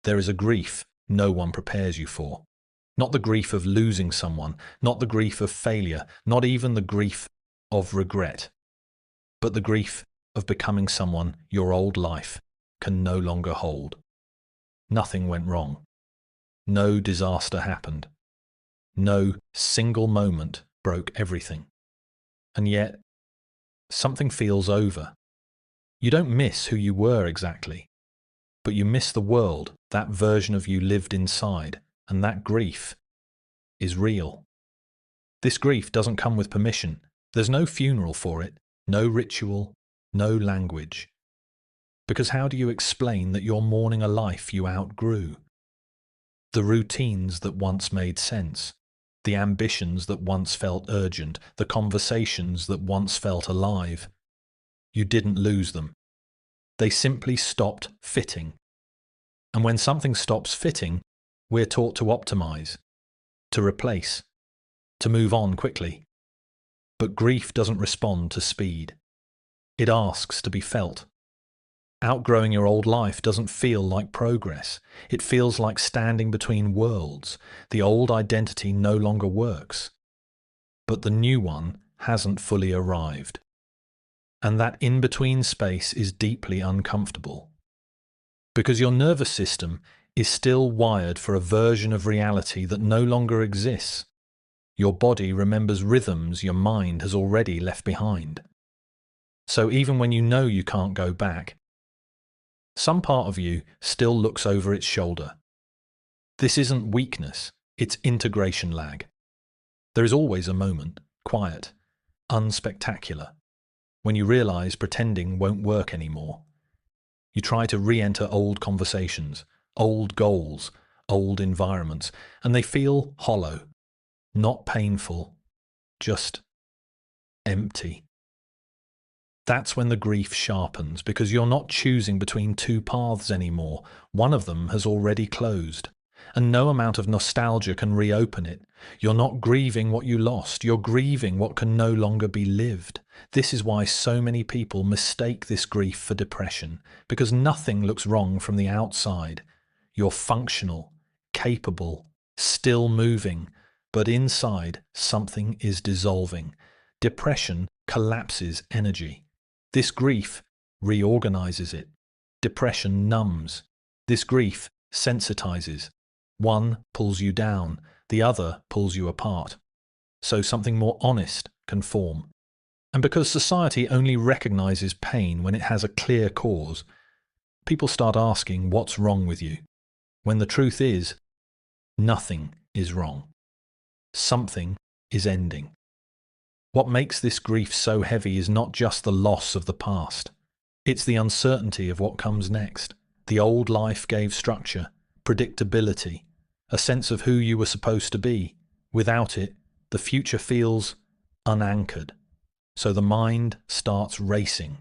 There is a grief no one prepares you for. Not the grief of losing someone, not the grief of failure, not even the grief of regret, but the grief of becoming someone your old life can no longer hold. Nothing went wrong. No disaster happened. No single moment broke everything. And yet, something feels over. You don't miss who you were exactly, but you miss the world that version of you lived inside, and that grief is real. This grief doesn't come with permission. There's no funeral for it, no ritual, no language. Because how do you explain that you're mourning a life you outgrew? The routines that once made sense, the ambitions that once felt urgent, the conversations that once felt alive. You didn't lose them. They simply stopped fitting. And when something stops fitting, we're taught to optimize, to replace, to move on quickly. But grief doesn't respond to speed. It asks to be felt. Outgrowing your old life doesn't feel like progress. It feels like standing between worlds. The old identity no longer works, but the new one hasn't fully arrived. And that in-between space is deeply uncomfortable. Because your nervous system is still wired for a version of reality that no longer exists. Your body remembers rhythms your mind has already left behind. So even when you know you can't go back, some part of you still looks over its shoulder. This isn't weakness, it's integration lag. There is always a moment, quiet, unspectacular, when you realize pretending won't work anymore. You try to re-enter old conversations, old goals, old environments, and they feel hollow, not painful, just empty. That's when the grief sharpens, because you're not choosing between two paths anymore. One of them has already closed, and no amount of nostalgia can reopen it. You're not grieving what you lost, you're grieving what can no longer be lived. This is why so many people mistake this grief for depression, because nothing looks wrong from the outside. You're functional, capable, still moving, but inside something is dissolving. Depression collapses energy. This grief reorganizes it. Depression numbs. This grief sensitizes. One pulls you down, the other pulls you apart. So something more honest can form. And because society only recognizes pain when it has a clear cause, people start asking what's wrong with you, when the truth is, nothing is wrong. Something is ending. What makes this grief so heavy is not just the loss of the past. It's the uncertainty of what comes next. The old life gave structure, predictability, a sense of who you were supposed to be. Without it, the future feels unanchored. So the mind starts racing,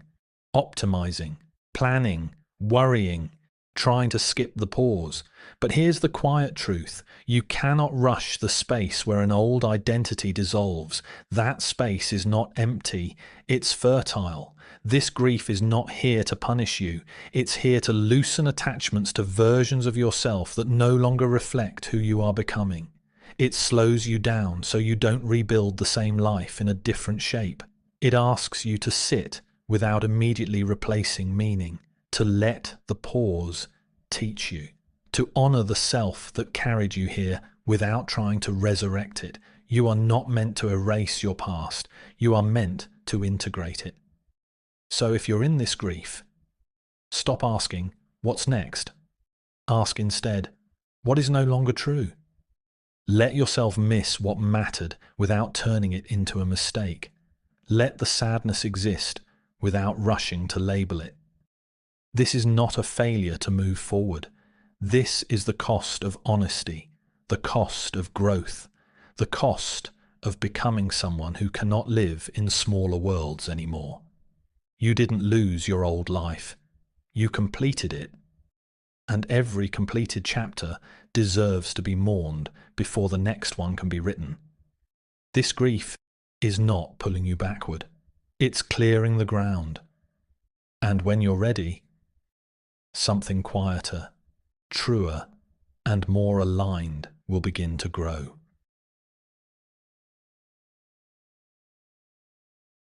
optimizing, planning, worrying, trying to skip the pause. But here's the quiet truth. You cannot rush the space where an old identity dissolves. That space is not empty, it's fertile. This grief is not here to punish you. It's here to loosen attachments to versions of yourself that no longer reflect who you are becoming. It slows you down so you don't rebuild the same life in a different shape. It asks you to sit without immediately replacing meaning, to let the pause teach you, to honor the self that carried you here without trying to resurrect it. You are not meant to erase your past. You are meant to integrate it. So if you're in this grief, stop asking, what's next? Ask instead, what is no longer true? Let yourself miss what mattered without turning it into a mistake. Let the sadness exist without rushing to label it. This is not a failure to move forward. This is the cost of honesty, the cost of growth, the cost of becoming someone who cannot live in smaller worlds anymore. You didn't lose your old life. You completed it. And every completed chapter deserves to be mourned before the next one can be written. This grief is not pulling you backward. It's clearing the ground. And when you're ready, something quieter truer, and more aligned will begin to grow.